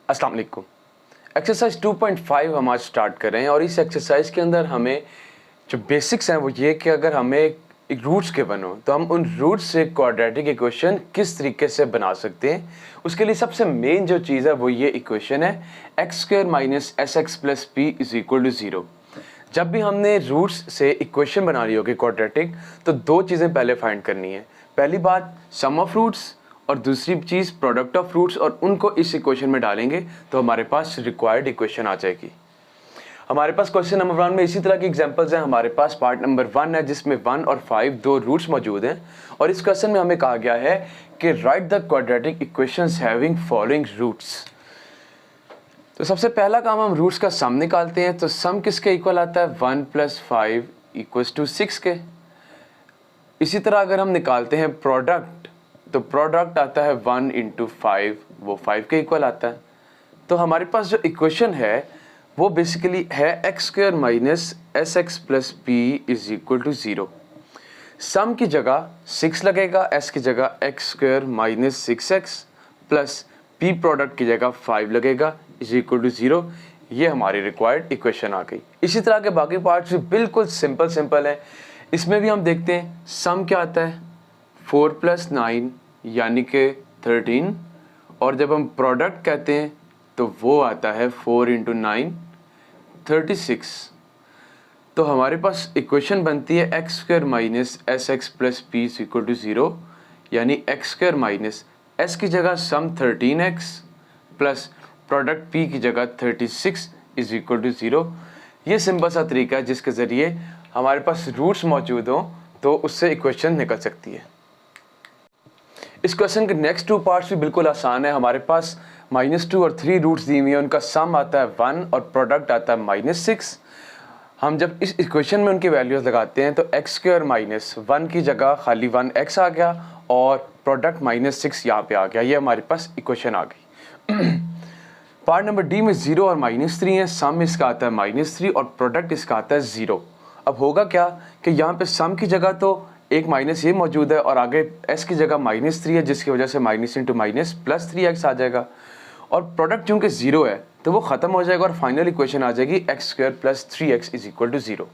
अस्सलाम वालेकुम। एक्सरसाइज 2.5 हम आज स्टार्ट कर रहे हैं और इस एक्सरसाइज के अंदर हमें जो बेसिक्स हैं वो ये कि अगर हमें एक रूट्स के बनो तो हम उन रूट्स से क्वाड्रेटिक इक्वेशन किस तरीके से बना सकते हैं। उसके लिए सबसे मेन जो चीज़ है वो ये इक्वेशन है x square minus S x plus P is equal to 0। जब भी हमने रूट्स से इक्वेशन बनानी होगी क्वाड्रेटिक तो दो चीज़ें पहले फाइंड करनी है। पहली बात सम ऑफ रूट्स और दूसरी चीज़ प्रोडक्ट ऑफ रूट्स, और उनको इस इक्वेशन में डालेंगे तो हमारे पास रिक्वायर्ड इक्वेशन आ जाएगी। हमारे पास क्वेश्चन नंबर 1 में इसी तरह की एग्जांपल्स हैं। हमारे पास पार्ट नंबर 1 है जिसमें 1 और 5 दो रूट्स मौजूद हैं और इस क्वेश्चन में हमें कहा गया है कि write the quadratic equations having following roots. तो सबसे पहला काम हम रूट्स का सम निकालते हैं। तो सम किसके इक्वल आता है 1 + 5 = 6 के। इसी तरह अगर हम निकालते हैं प्रोडक्ट तो प्रोडक्ट आता है 1 × 5, वो 5 के इक्वल आता है। तो हमारे पास जो इक्वेशन है वो बेसिकली है x square minus S x plus P is equal to 0। Sum की जगह 6 लगेगा, एस की जगह x square minus 6x plus P product की जगह 5 लगेगा इज इक्वल टू 0। ये हमारी रिक्वायर्ड इक्वेशन आ गई। इसी तरह के बाकी पार्ट्स भी बिल्कुल सिंपल है। इसमें भी हम देखते हैं सम क्या आता है 4 + 9 यानी कि 13, और जब हम प्रोडक्ट कहते हैं तो वो आता है 4 × 9 36। तो हमारे पास इक्वेशन बनती है x square minus S x plus P is equal to 0, यानी एक्स स्क्वायर माइनस एस की जगह सम 13x प्लस प्रोडक्ट पी की जगह 36 इज इक्वल टू 0। ये सिंपल सा तरीका है जिसके ज़रिए हमारे पास रूट्स मौजूद हों तो उससे इक्वेशन निकल सकती है। इस क्वेश्चन के नेक्स्ट 2 पार्ट्स भी बिल्कुल आसान है। हमारे पास -2 और 3 रूट्स दी हुई हैं, उनका सम आता है 1 और प्रोडक्ट आता है -6। हम जब इस इक्वेशन में उनकी वैल्यूज लगाते हैं तो एक्स स्क्वायर माइनस 1 की जगह खाली 1x आ गया और प्रोडक्ट -6 यहाँ पे आ गया। ये हमारे पास इक्वेशन आ गई। पार्ट नंबर डी में 0 और -3 है। सम इसका आता है -3 और प्रोडक्ट इसका आता है 0। अब होगा क्या कि यहाँ पे सम की जगह तो एक माइनस ये मौजूद है और आगे s की जगह -3 है, जिसकी वजह से minus into minus plus 3x आ जाएगा, और प्रोडक्ट चूँकि 0 है तो वो ख़त्म हो जाएगा और फाइनल इक्वेशन आ जाएगी x square plus 3x is equal to 0।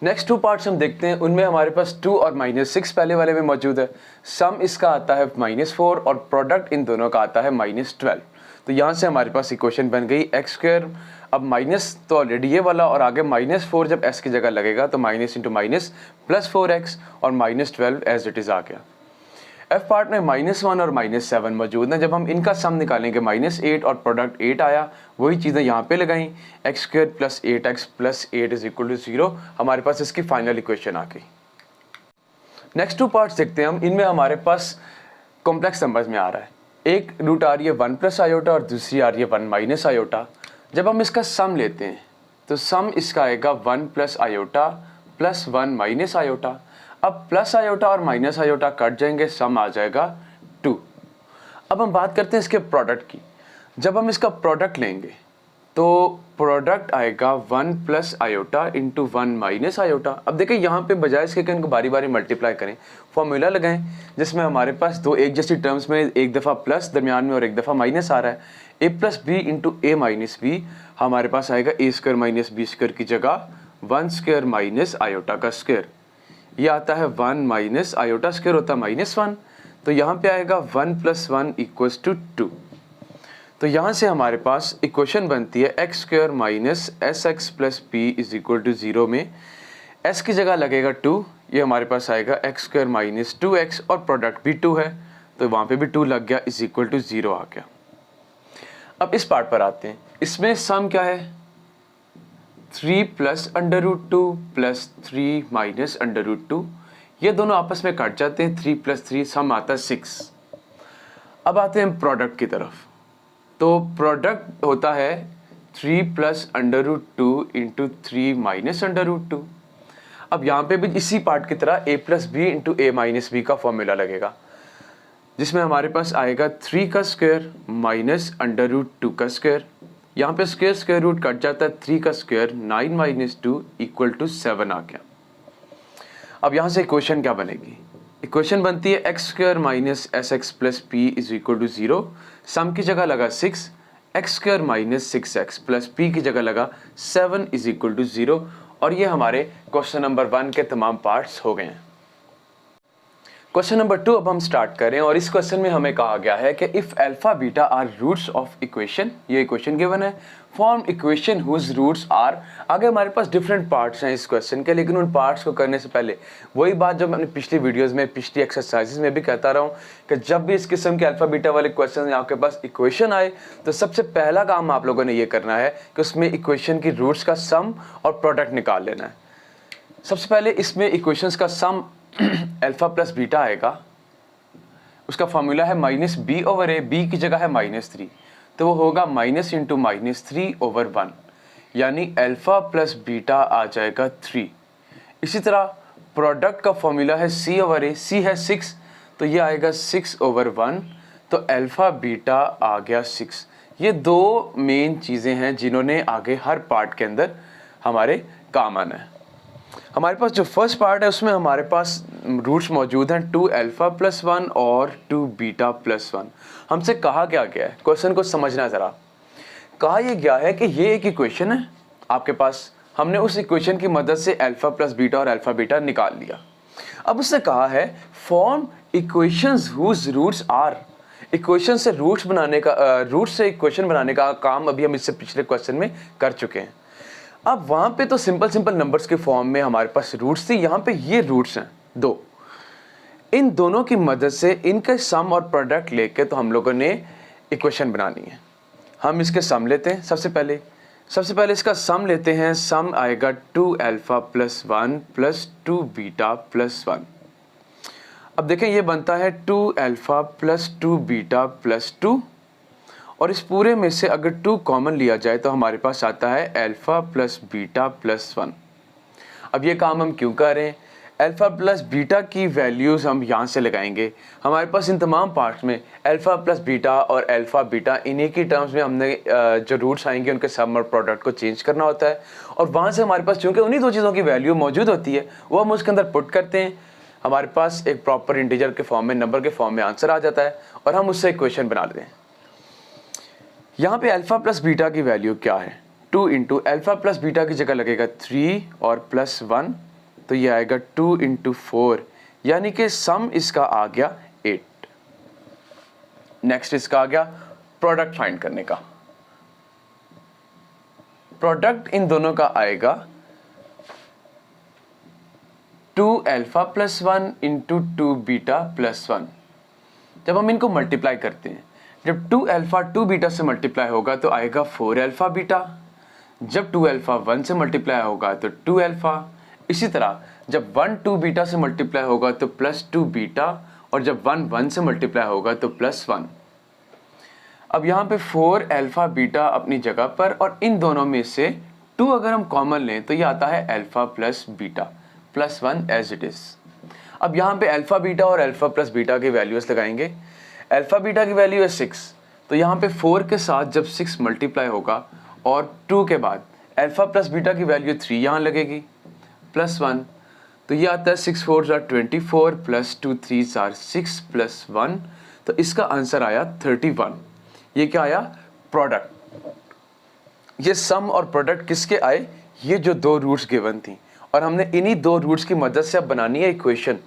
Next 2 parts हम देखते हैं। उनमें हमारे पास 2 और -6 पहले वाले में मौजूद है। सम इसका आता है -4 और प्रोडक्ट इन दोनों का आता है -12। तो यहाँ से हमारे पास इक्वेशन बन गई एक्स स्क्वायर, अब माइनस तो ऑलरेडी ये वाला और आगे -4 जब s की जगह लगेगा तो minus into minus plus 4x और -12 एज इट इज़ आ गया। एफ पार्ट में -1 और -7 मौजूद हैं। जब हम इनका सम निकालेंगे -8 और प्रोडक्ट 8 आया, वही चीज़ें यहाँ पे लगाई, x square plus 8x plus 8 is equal to 0। हमारे पास इसकी फाइनल इक्वेशन आ गई। नेक्स्ट 2 पार्ट्स देखते हैं हम। इनमें हमारे पास कॉम्प्लेक्स नंबर्स में आ रहा है। एक रूट आ रही है 1 + आयोटा और दूसरी आ रही है 1 - आयोटा। जब हम इसका सम लेते हैं तो सम इसका आएगा 1 + आयोटा प्लस 1 - आयोटा। अब प्लस आयोटा और माइनस आयोटा कट जाएंगे, सम आ जाएगा 2। अब हम बात करते हैं इसके प्रोडक्ट की। जब हम इसका प्रोडक्ट लेंगे तो प्रोडक्ट आएगा 1 + आयोटा इंटू 1 - आयोटा। अब देखिए यहाँ पे बजाय इसके कि इनको बारी बारी मल्टीप्लाई करें, फॉर्मूला लगाएं जिसमें हमारे पास दो एक जैसी टर्म्स में एक दफ़ा प्लस दरमियान में और एक दफ़ा माइनस आ रहा है। a + b into a - b हमारे पास आएगा a² - b² की जगह 1² - आयोटा का स्क्वायर। ये आता है 1 - आयोटा स्क्वायर होता है -1। तो यहाँ पे आएगा 1 + 1 = 2। तो यहाँ से हमारे पास इक्वेशन बनती है x square minus S x plus P is equal to 0 में s की जगह लगेगा 2। ये हमारे पास आएगा एक्स स्क्वायर माइनस 2x और प्रोडक्ट भी 2 है तो वहाँ पे भी 2 लग गया इज इक्वल टू 0 आ गया। अब इस पार्ट पर आते हैं। इसमें सम क्या है 3 + √2 प्लस 3 - √2। ये दोनों आपस में कट जाते हैं, 3 + 3 सम आता है 6। अब आते हैं प्रोडक्ट की तरफ। तो प्रोडक्ट होता है 3 + √2 इंटू 3 - √2। अब यहाँ पे भी इसी पार्ट की तरह a + b into a - b का फॉर्मूला लगेगा, जिसमें हमारे पास आएगा 3 का स्क्वायर माइनस √2 का स्क्वायर। यहाँ पे स्क्वायर रूट कट जाता है, 3 का स्क्वायर 9 - 2 = 7 आ गया। अब यहाँ से इक्वेशन क्या बनेगी इक्वेशन बनती है x square minus S x plus P is equal to 0। Sum की जगह लगा 6, x square minus 6x plus P की जगह लगा 7 इज इक्वल टू 0। और ये हमारे क्वेश्चन नंबर 1 के तमाम पार्ट्स हो गए हैं। क्वेश्चन नंबर 2 अब हम स्टार्ट करें और इस क्वेश्चन में हमें कहा गया है कि if alpha beta are roots of equation, ये इक्वेशन गिवन है, form equation whose roots are. आगे हमारे पास डिफरेंट पार्ट्स हैं इस क्वेश्चन के, लेकिन उन पार्ट्स को करने से पहले वही बात जो मैंने पिछली वीडियोस में, पिछली एक्सरसाइजेस में भी कहता रहा हूँ कि जब भी इस किस्म के अल्फा बीटा वाले क्वेश्चन आपके पास इक्वेशन आए तो सबसे पहला काम आप लोगों ने ये करना है कि उसमें इक्वेशन की रूट्स का सम और प्रोडक्ट निकाल लेना है। सबसे पहले इसमें इक्वेशंस का सम अल्फा प्लस बीटा आएगा, उसका फॉर्मूला है माइनस बी ओवर ए, बी की जगह है -3, तो वो होगा माइनस इंटू -3/1, यानी अल्फा प्लस बीटा आ जाएगा 3। इसी तरह प्रोडक्ट का फॉर्मूला है सी ओवर ए, सी है 6, तो ये आएगा 6/1, तो अल्फा बीटा आ गया 6। ये दो मेन चीज़ें हैं जिन्होंने आगे हर पार्ट के अंदर हमारे काम आना है। हमारे पास जो फर्स्ट पार्ट है उसमें हमारे पास रूट्स मौजूद हैं 2 अल्फा प्लस 1 और 2 बीटा प्लस 1। हमसे कहा क्या गया है, क्वेश्चन को समझना ज़रा। कहा यह गया है कि ये एक इक्वेशन है आपके पास, हमने उस इक्वेशन की मदद से अल्फा प्लस बीटा और अल्फा बीटा निकाल लिया। अब उसने कहा है form equations whose roots are. Equation से रूट्स बनाने का रूट्स से इक्वेशन बनाने का काम अभी हम इससे पिछले क्वेश्चन में कर चुके हैं। अब वहाँ पे तो सिंपल नंबर्स के फॉर्म में हमारे पास रूट्स थी, यहाँ पे ये रूट्स हैं 2। इन दोनों की मदद से इनके सम और प्रोडक्ट लेके तो हम लोगों ने इक्वेशन बनानी है। हम इसके सम लेते हैं। सबसे पहले इसका सम लेते हैं। सम आएगा 2 alpha plus 1 plus 2 beta plus 1। अब देखें ये बनता है 2 अल्फा प्लस 2 बीटा प्लस 2, और इस पूरे में से अगर 2 कॉमन लिया जाए तो हमारे पास आता है अल्फा प्लस बीटा प्लस 1। अब ये काम हम क्यों कर रहे हैं, अल्फा प्लस बीटा की वैल्यूज़ हम यहाँ से लगाएंगे। हमारे पास इन तमाम पार्ट्स में अल्फा प्लस बीटा और अल्फा बीटा इन्हीं की टर्म्स में हमने जो रूट्स आएंगे उनके सम और प्रोडक्ट को चेंज करना होता है, और वहाँ से हमारे पास चूँकि उन्हीं दो चीज़ों की वैल्यू मौजूद होती है वो हम उसके अंदर पुट करते हैं। हमारे पास एक प्रॉपर इंटीजर के फॉर्म में, नंबर के फॉर्म में आंसर आ जाता है और हम उससे इक्वेशन बना लेते हैं। यहाँ पे अल्फा प्लस बीटा की वैल्यू क्या है, 2 इंटू अल्फा प्लस बीटा की जगह लगेगा 3 और प्लस 1, तो ये आएगा 2 इंटू 4, यानी कि सम इसका आ गया 8। नेक्स्ट इसका आ गया प्रोडक्ट फाइंड करने का। प्रोडक्ट इन दोनों का आएगा 2 alpha plus 1 into 2 beta plus 1। जब हम इनको मल्टीप्लाई करते हैं, जब 2 अल्फा 2 बीटा से मल्टीप्लाई होगा तो आएगा 4 अल्फा बीटा, जब 2 अल्फा 1 से मल्टीप्लाई होगा तो 2 अल्फा। इसी तरह जब 1 2 बीटा से मल्टीप्लाई होगा तो प्लस 2 बीटा, और जब 1 1 से मल्टीप्लाई होगा तो प्लस 1। अब यहाँ पे 4 अल्फा बीटा अपनी जगह पर, और इन दोनों में से 2 अगर हम कॉमन लें तो ये आता है alpha plus beta plus 1 as it is. अब यहाँ पे अल्फा बीटा और अल्फा प्लस बीटा की वैल्यूज़ लगाएंगे। अल्फा बीटा की वैल्यू है 6, तो यहाँ पे 4 के साथ जब 6 मल्टीप्लाई होगा और 2 के बाद अल्फा प्लस बीटा की वैल्यू 3 यहाँ लगेगी प्लस 1, तो ये आता है 6 4 आर 24 प्लस 2 3 आर 6 प्लस 1, तो इसका आंसर आया 31। ये क्या आया, प्रोडक्ट। ये सम और प्रोडक्ट किसके आए, ये जो 2 रूट्स गिवन थी, और हमने इन्हीं 2 रूट्स की मदद से अब बनानी है इक्वेशन।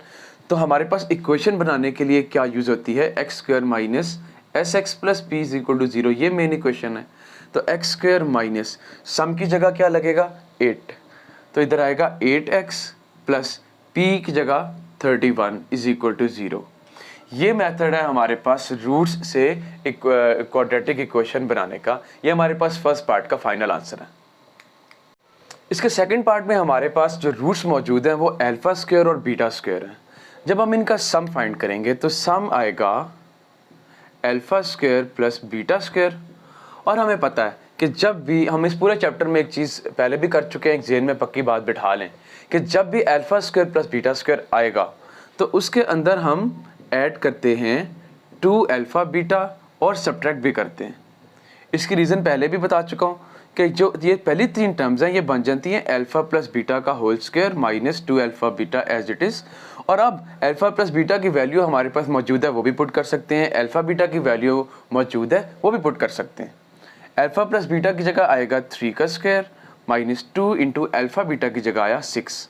तो हमारे पास इक्वेशन बनाने के लिए क्या यूज़ होती है, x square minus S x plus P is equal to 0, ये मेन इक्वेशन है। तो एक्स स्क्वायर माइनस सम की जगह क्या लगेगा 8, तो इधर आएगा 8x प्लस पी की जगह 31 इज इक्वल टू 0। ये मेथड है हमारे पास रूट्स से एक क्वाड्रेटिक इक्वेशन बनाने का। ये हमारे पास फर्स्ट पार्ट का फाइनल आंसर है। इसके सेकंड पार्ट में हमारे पास जो रूट्स मौजूद हैं वो अल्फा स्क्वायर और बीटा स्क्वायर है। जब हम इनका सम फाइंड करेंगे तो सम आएगा alpha square plus beta square, और हमें पता है कि जब भी हम इस पूरे चैप्टर में एक चीज़ पहले भी कर चुके हैं, एक ज़हन में पक्की बात बिठा लें कि जब भी alpha square plus beta square आएगा तो उसके अंदर हम ऐड करते हैं 2 अल्फा बीटा और सब्ट्रैक्ट भी करते हैं। इसकी रीज़न पहले भी बता चुका हूँ कि जो ये पहली 3 टर्म्स हैं ये बन जाती हैं अल्फा प्लस बीटा का whole square minus 2 alpha beta as it is, और अब अल्फ़ा प्लस बीटा की वैल्यू हमारे पास मौजूद है, वो भी पुट कर सकते हैं। अल्फ़ा बीटा की वैल्यू मौजूद है, वो भी पुट कर सकते हैं। अल्फ़ा प्लस बीटा की जगह आएगा 3 का square minus 2 into alpha beta की जगह आया 6,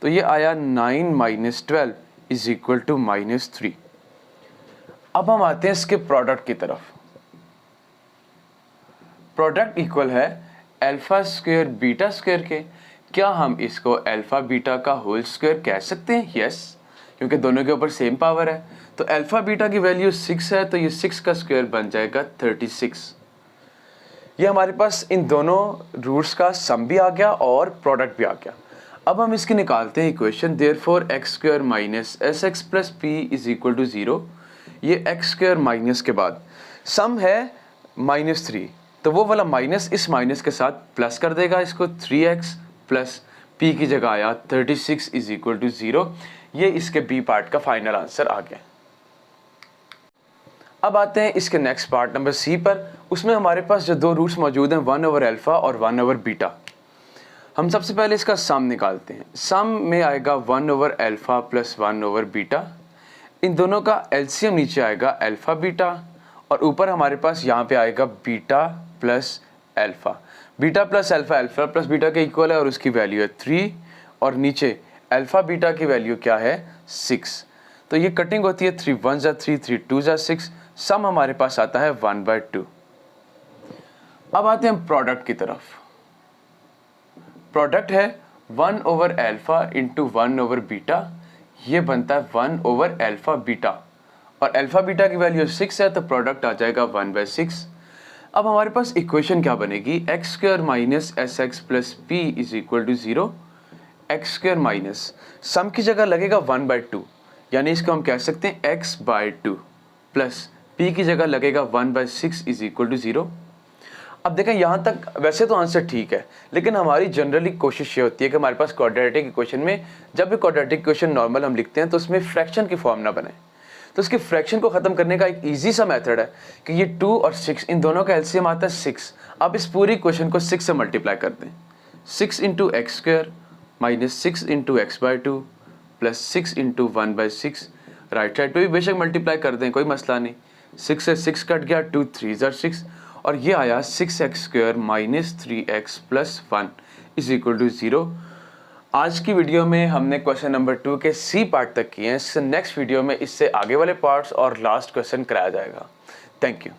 तो ये आया 9 minus 12 is equal to minus 3। अब हम आते हैं इसके प्रोडक्ट की तरफ। प्रोडक्ट इक्वल है अल्फ़ा स्क्वायर बीटा स्क्वायर के। क्या हम इसको अल्फ़ा बीटा का होल स्क्वायर कह सकते हैं? यस, क्योंकि दोनों के ऊपर सेम पावर है। तो अल्फ़ा बीटा की वैल्यू 6 है, तो ये 6 का स्क्वायर बन जाएगा 36। ये हमारे पास इन दोनों रूट्स का सम भी आ गया और प्रोडक्ट भी आ गया। अब हम इसकी निकालते हैं equation. Therefore x square minus S x plus P is equal to 0। ये एक्स स्क्वायर माइनस के बाद सम है -3, तो वो वाला माइनस इस माइनस के साथ प्लस कर देगा इसको। 3x प्लस p की जगह आया 36 इज इक्वल टू 0। ये इसके बी पार्ट का फाइनल आंसर आ गया। अब आते हैं इसके नेक्स्ट पार्ट नंबर सी पर। उसमें हमारे पास जो दो रूट्स मौजूद हैं 1 ओवर अल्फ़ा और 1 ओवर बीटा। हम सबसे पहले इसका सम निकालते हैं। सम में आएगा 1 over alpha plus 1 over beta. इन दोनों का एलसीएम नीचे आएगा अल्फ़ा बीटा, और ऊपर हमारे पास यहाँ पे आएगा beta plus alpha. Beta plus alpha alpha plus beta के इक्वल है और उसकी वैल्यू है 3, और नीचे अल्फ़ा बीटा की वैल्यू क्या है 6। तो ये कटिंग होती है 3 1 जा 3 3 2 जा 6। सम हमारे पास आता है 1/2। अब आते हैं प्रोडक्ट की तरफ। प्रोडक्ट है 1 over alpha into 1 over beta. ये बनता है 1 ओवर अल्फ़ा बीटा, और अल्फ़ा बीटा की वैल्यू 6 है, तो प्रोडक्ट आ जाएगा 1/6। अब हमारे पास इक्वेशन क्या बनेगी? X square minus S x plus P is equal to 0। X square minus sum की जगह लगेगा 1/2, यानी इसको हम कह सकते हैं x/2 प्लस p की जगह लगेगा 1/6 इज इक्वल टू 0। अब देखें यहाँ तक वैसे तो आंसर ठीक है, लेकिन हमारी जनरली कोशिश ये होती है कि हमारे पास क्वाड्रेटिक इक्वेशन में जब भी क्वाड्रेटिक इक्वेशन नॉर्मल हम लिखते हैं तो उसमें फ्रैक्शन की फॉर्म ना बने। तो इसके फ्रैक्शन को ख़त्म करने का एक इजी सा मेथड है कि ये 2 और 6 इन दोनों का एलसीएम आता है 6। अब इस पूरी इक्वेशन को 6 से मल्टीप्लाई कर दें। 6 into x square minus 6 into x/2 plus 6 into 1/6। Right side पे भी बेशक मल्टीप्लाई कर दें, कोई मसला नहीं। 6 से 6 कट गया, 2 3 ज़ा 6, और ये आया 6x square minus 3x plus 1 is equal to 0। आज की वीडियो में हमने क्वेश्चन नंबर 2 के सी पार्ट तक किए हैं। इससे नेक्स्ट वीडियो में इससे आगे वाले पार्ट्स और लास्ट क्वेश्चन कराया जाएगा। Thank you.